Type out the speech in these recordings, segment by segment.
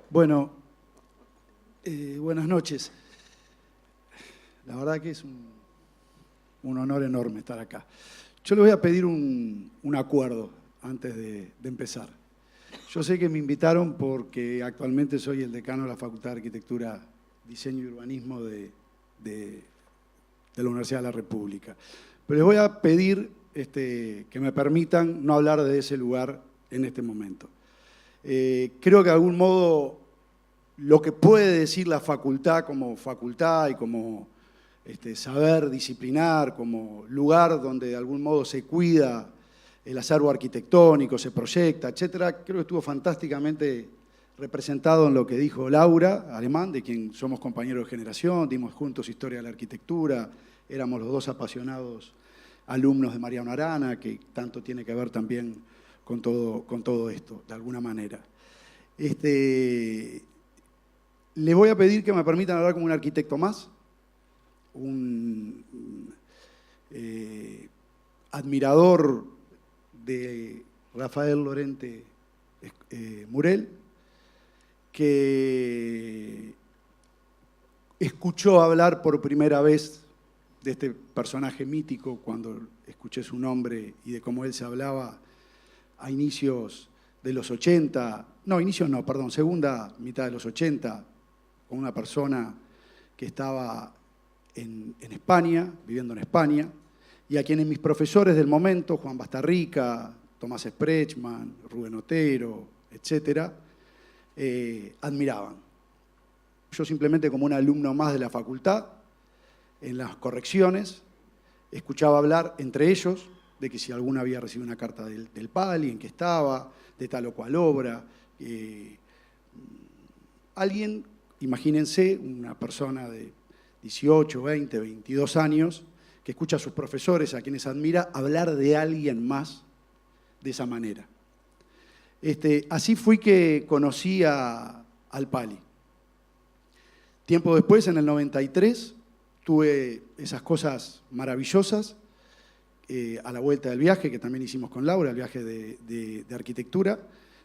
Bueno, buenas noches. La verdad que es un honor enorme estar acá. Yo le voy a pedir un acuerdo antes de empezar. Yo sé que me invitaron porque actualmente soy el decano de la Facultad de Arquitectura, Diseño y Urbanismo de la Universidad de la República. Pero les voy a pedir que me permitan no hablar de ese lugar en este momento. Creo que de algún modo lo que puede decir la facultad como facultad y como saber disciplinar, como lugar donde de algún modo se cuida el acervo arquitectónico, se proyecta, etcétera, creo que estuvo fantásticamente representado en lo que dijo Laura Alemán, de quien somos compañeros de generación, dimos juntos Historia de la Arquitectura, éramos los dos apasionados alumnos de Mariano Arana, que tanto tiene que ver también con todo esto, de alguna manera. Les voy a pedir que me permitan hablar como un arquitecto más, un admirador de Rafael Lorente Murel, que escuchó hablar por primera vez de este personaje mítico cuando escuché su nombre y de cómo él se hablaba a inicios de los 80, segunda mitad de los 80, con una persona que estaba en España, viviendo en España, y a quienes mis profesores del momento, Juan Bastarrica, Tomás Sprechman, Rubén Otero, etcétera, admiraban. Yo simplemente como un alumno más de la facultad, en las correcciones, escuchaba hablar entre ellos de que si alguna había recibido una carta del Pali, en que estaba, de tal o cual obra. Alguien, imagínense, una persona de 18, 20, 22 años, que escucha a sus profesores, a quienes admira, hablar de alguien más de esa manera. Así fui que conocí al Pali. Tiempo después, en el 93, tuve esas cosas maravillosas a la vuelta del viaje, que también hicimos con Laura, el viaje de arquitectura,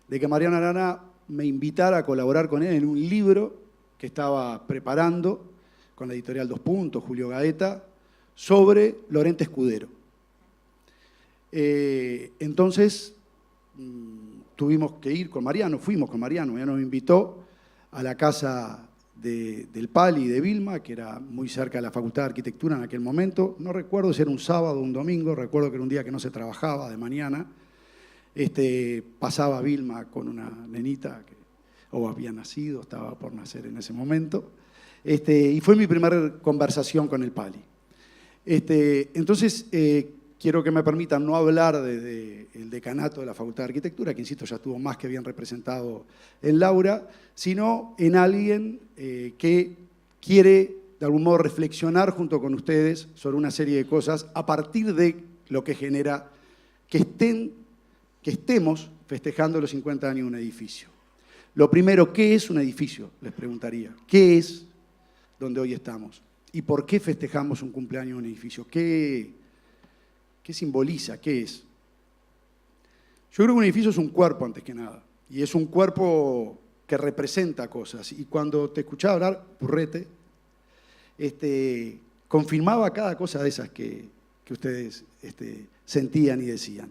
de que Mariano Arana me invitara a colaborar con él en un libro que estaba preparando con la editorial Dos Puntos, Julio Gaeta, sobre Lorente Escudero. Entonces, tuvimos que ir con Mariano, fuimos con Mariano, ya nos invitó a la casa del Pali y de Vilma, que era muy cerca de la Facultad de Arquitectura en aquel momento. No recuerdo si era un sábado o un domingo, recuerdo que era un día que no se trabajaba de mañana. Pasaba Vilma con una nenita que o había nacido, estaba por nacer en ese momento. Y fue mi primera conversación con el Pali. Entonces, quiero que me permitan no hablar del decanato de la Facultad de Arquitectura, que insisto, ya estuvo más que bien representado en Laura, sino en alguien que quiere de algún modo reflexionar junto con ustedes sobre una serie de cosas a partir de lo que genera que estemos festejando los 50 años de un edificio. Lo primero, ¿qué es un edificio? Les preguntaría. ¿Qué es donde hoy estamos? ¿Y por qué festejamos un cumpleaños de un edificio? ¿Qué simboliza? ¿Qué es? Yo creo que un edificio es un cuerpo antes que nada, y es un cuerpo que representa cosas. Y cuando te escuchaba hablar, Purrete, confirmaba cada cosa de esas que ustedes sentían y decían.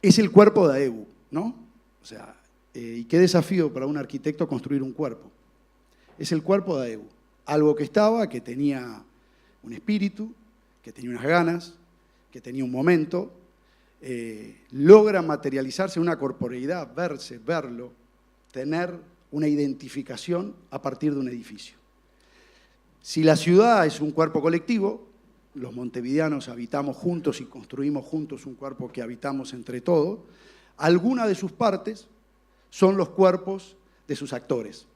Es el cuerpo de AEBU, ¿no? O sea, y qué desafío para un arquitecto construir un cuerpo. Es el cuerpo de AEBU, algo que estaba, que tenía un espíritu, que tenía unas ganas, que tenía un momento, logra materializarse en una corporeidad, verse, verlo, tener una identificación a partir de un edificio. Si la ciudad es un cuerpo colectivo, los montevideanos habitamos juntos y construimos juntos un cuerpo que habitamos entre todos, alguna de sus partes son los cuerpos de sus actores.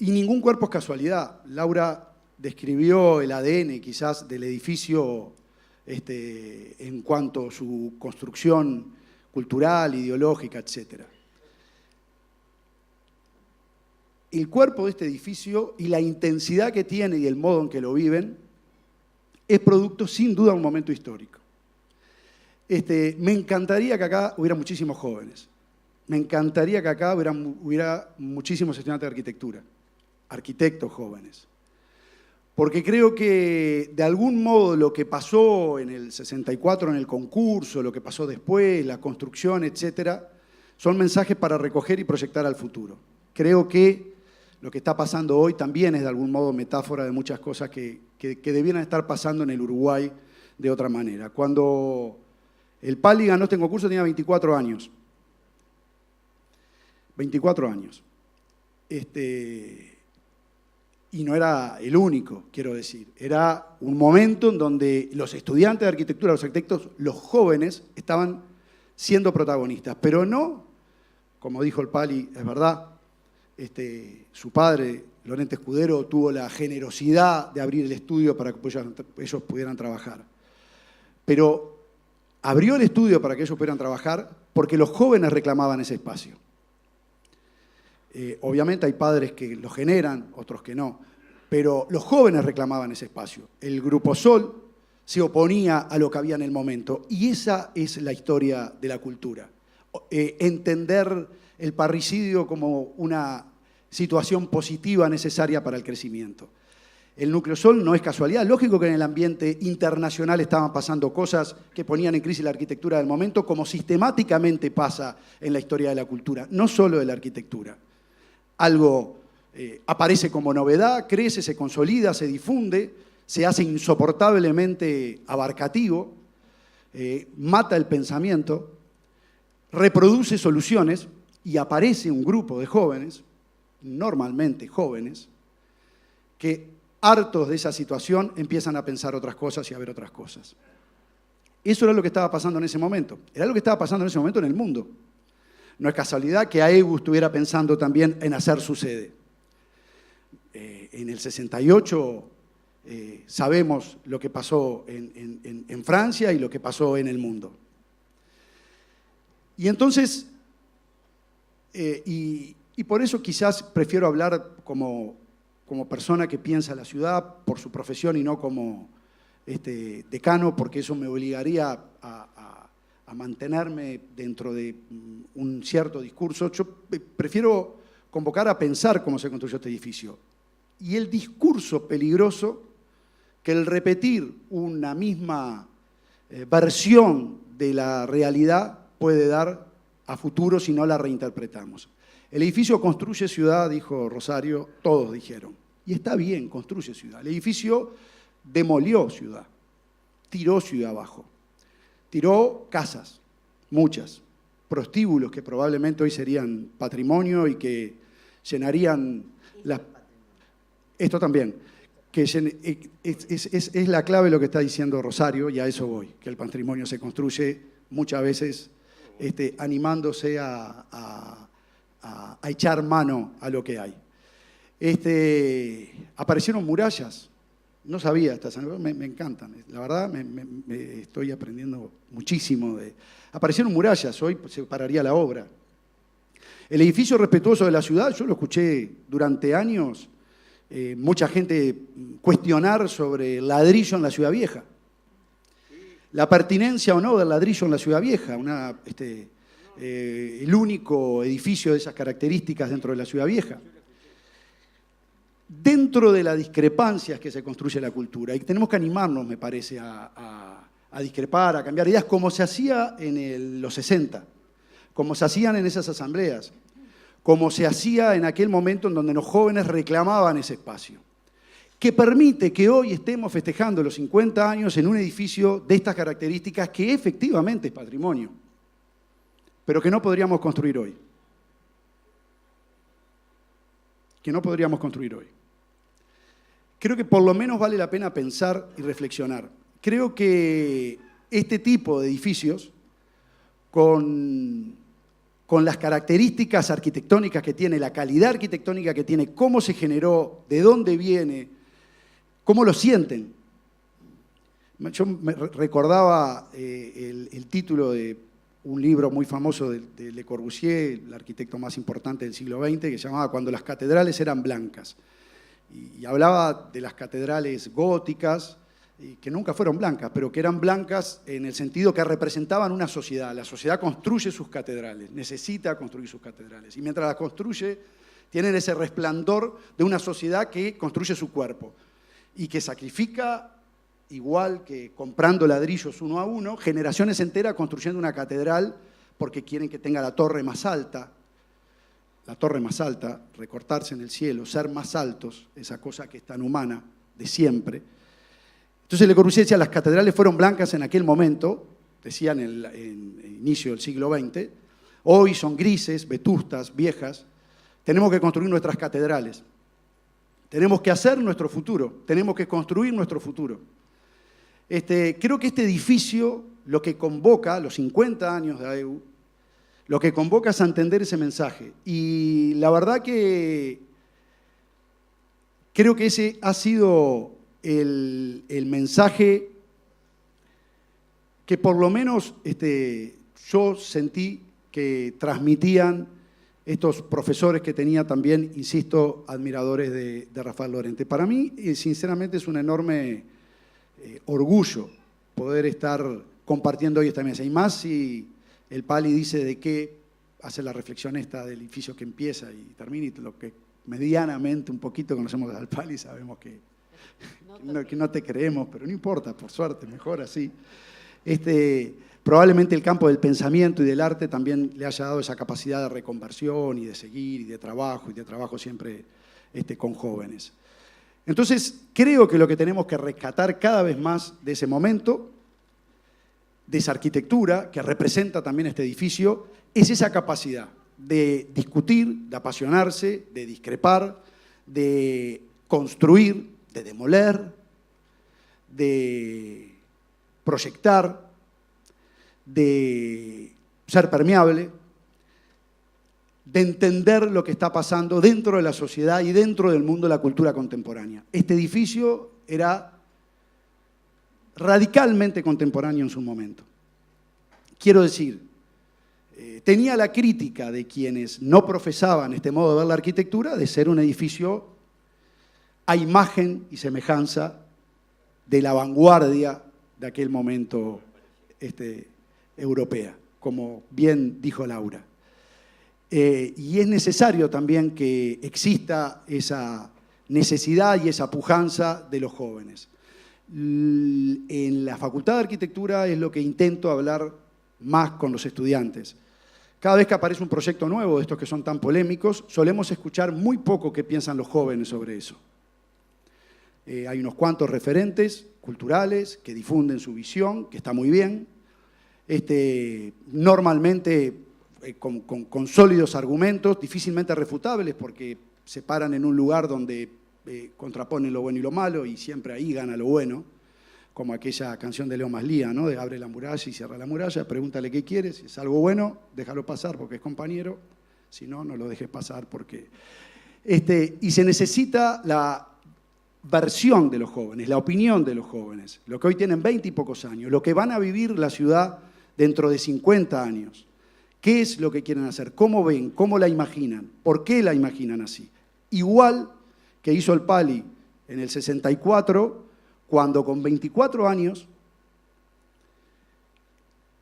Y ningún cuerpo es casualidad. Laura describió el ADN quizás del edificio en cuanto a su construcción cultural, ideológica, etc. El cuerpo de este edificio y la intensidad que tiene y el modo en que lo viven es producto sin duda de un momento histórico. Me encantaría que acá hubiera muchísimos jóvenes. me encantaría que acá hubiera muchísimos estudiantes de arquitectura, arquitectos jóvenes. Porque creo que de algún modo lo que pasó en el 64 en el concurso, lo que pasó después, la construcción, etcétera, son mensajes para recoger y proyectar al futuro. Creo que lo que está pasando hoy también es de algún modo metáfora de muchas cosas que debieran estar pasando en el Uruguay de otra manera. Cuando el Pali ganó este concurso tenía 24 años. 24 años. Y no era el único, quiero decir. Era un momento en donde los estudiantes de arquitectura, los arquitectos, los jóvenes, estaban siendo protagonistas. Pero no, como dijo el Pali, es verdad, su padre, Lorente Escudero, tuvo la generosidad de abrir el estudio para que ellos pudieran trabajar. Pero abrió el estudio para que ellos pudieran trabajar porque los jóvenes reclamaban ese espacio. Obviamente hay padres que lo generan, otros que no, pero los jóvenes reclamaban ese espacio. El Grupo Sol se oponía a lo que había en el momento y esa es la historia de la cultura. Entender el parricidio como una situación positiva necesaria para el crecimiento. El Núcleo Sol no es casualidad. Lógico que en el ambiente internacional estaban pasando cosas que ponían en crisis la arquitectura del momento, como sistemáticamente pasa en la historia de la cultura, no solo de la arquitectura. Algo aparece como novedad, crece, se consolida, se difunde, se hace insoportablemente abarcativo, mata el pensamiento, reproduce soluciones y aparece un grupo de jóvenes, normalmente jóvenes, que hartos de esa situación empiezan a pensar otras cosas y a ver otras cosas. Eso era lo que estaba pasando en ese momento. Era lo que estaba pasando en ese momento en el mundo. No es casualidad que AEGU estuviera pensando también en hacer su sede. En el 68 sabemos lo que pasó en Francia y lo que pasó en el mundo. Y entonces, y por eso quizás prefiero hablar como persona que piensa la ciudad por su profesión y no como decano, porque eso me obligaría a mantenerme dentro de un cierto discurso. Yo prefiero convocar a pensar cómo se construyó este edificio. Y el discurso peligroso que el repetir una misma versión de la realidad puede dar a futuro si no la reinterpretamos. El edificio construye ciudad, dijo Rosario, todos dijeron. Y está bien, construye ciudad. El edificio demolió ciudad, tiró ciudad abajo. Tiró casas, muchas, prostíbulos que probablemente hoy serían patrimonio y que llenarían las... Esto también, que es la clave de lo que está diciendo Rosario, y a eso voy, que el patrimonio se construye muchas veces animándose a echar mano a lo que hay. Aparecieron murallas. No sabía estas, me encantan. La verdad, me estoy aprendiendo muchísimo. Aparecieron murallas, hoy se pararía la obra. El edificio respetuoso de la ciudad, yo lo escuché durante años, mucha gente cuestionar sobre el ladrillo en la Ciudad Vieja. La pertinencia o no del ladrillo en la Ciudad Vieja, el único edificio de esas características dentro de la Ciudad Vieja. Dentro de las discrepancias que se construye la cultura, y tenemos que animarnos, me parece, a discrepar, a cambiar ideas, como se hacía en los 60, como se hacían en esas asambleas, como se hacía en aquel momento en donde los jóvenes reclamaban ese espacio, que permite que hoy estemos festejando los 50 años en un edificio de estas características que efectivamente es patrimonio, pero que no podríamos construir hoy. Que no podríamos construir hoy. Creo que por lo menos vale la pena pensar y reflexionar. Creo que este tipo de edificios, con las características arquitectónicas que tiene, la calidad arquitectónica que tiene, cómo se generó, de dónde viene, cómo lo sienten. Yo me recordaba el título de un libro muy famoso de Le Corbusier, el arquitecto más importante del siglo XX, que se llamaba Cuando las catedrales eran blancas. Y hablaba de las catedrales góticas, y que nunca fueron blancas, pero que eran blancas en el sentido que representaban una sociedad. La sociedad construye sus catedrales, necesita construir sus catedrales. Y mientras las construye, tienen ese resplandor de una sociedad que construye su cuerpo y que sacrifica, igual que comprando ladrillos uno a uno, generaciones enteras construyendo una catedral porque quieren que tenga la torre más alta, recortarse en el cielo, ser más altos, esa cosa que es tan humana de siempre. Entonces Le Corbusier decía, las catedrales fueron blancas en aquel momento, decían en el inicio del siglo XX, hoy son grises, vetustas, viejas. Tenemos que construir nuestras catedrales, tenemos que hacer nuestro futuro, tenemos que construir nuestro futuro. Creo que este edificio lo que convoca, los 50 años de AEU, lo que convoca es a entender ese mensaje. Y la verdad que creo que ese ha sido el mensaje que por lo menos yo sentí que transmitían estos profesores que tenía también, insisto, admiradores de Rafael Lorente. Para mí, sinceramente, es un enorme orgullo poder estar compartiendo hoy esta mesa. Y más si el Pali dice de qué hace la reflexión esta del edificio que empieza y termina, y lo que medianamente un poquito conocemos al Pali sabemos que no te creemos, pero no importa, por suerte, mejor así. Probablemente el campo del pensamiento y del arte también le haya dado esa capacidad de reconversión y de seguir y de trabajo siempre con jóvenes. Entonces, creo que lo que tenemos que rescatar cada vez más de ese momento, de esa arquitectura que representa también este edificio, es esa capacidad de discutir, de apasionarse, de discrepar, de construir, de demoler, de proyectar, de ser permeable, de entender lo que está pasando dentro de la sociedad y dentro del mundo de la cultura contemporánea. Este edificio era radicalmente contemporáneo en su momento. Quiero decir, tenía la crítica de quienes no profesaban este modo de ver la arquitectura de ser un edificio a imagen y semejanza de la vanguardia de aquel momento europea, como bien dijo Laura. Y es necesario también que exista esa necesidad y esa pujanza de los jóvenes. En la Facultad de Arquitectura es lo que intento hablar más con los estudiantes. Cada vez que aparece un proyecto nuevo de estos que son tan polémicos, solemos escuchar muy poco qué piensan los jóvenes sobre eso. Hay unos cuantos referentes culturales que difunden su visión, que está muy bien, normalmente con sólidos argumentos, difícilmente refutables porque se paran en un lugar donde contraponen lo bueno y lo malo y siempre ahí gana lo bueno, como aquella canción de Leo Maslía, ¿no? De abre la muralla y cierra la muralla, pregúntale qué quieres, si es algo bueno, déjalo pasar porque es compañero, si no, no lo dejes pasar porque... y se necesita la versión de los jóvenes, la opinión de los jóvenes, lo que hoy tienen 20 y pocos años, lo que van a vivir la ciudad dentro de 50 años. ¿Qué es lo que quieren hacer? ¿Cómo ven? ¿Cómo la imaginan? ¿Por qué la imaginan así? Igual que hizo el Pali en el 64, cuando con 24 años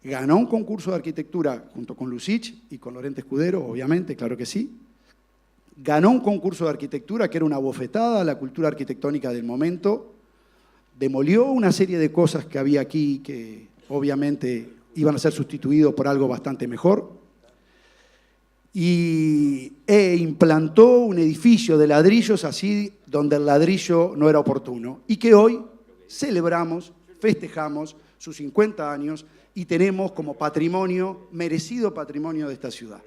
ganó un concurso de arquitectura junto con Lucich y con Lorente Escudero, obviamente, claro que sí. Ganó un concurso de arquitectura que era una bofetada a la cultura arquitectónica del momento, demolió una serie de cosas que había aquí que obviamente iban a ser sustituidos por algo bastante mejor, e implantó un edificio de ladrillos así donde el ladrillo no era oportuno, y que hoy celebramos, festejamos sus 50 años y tenemos como patrimonio, merecido patrimonio de esta ciudad.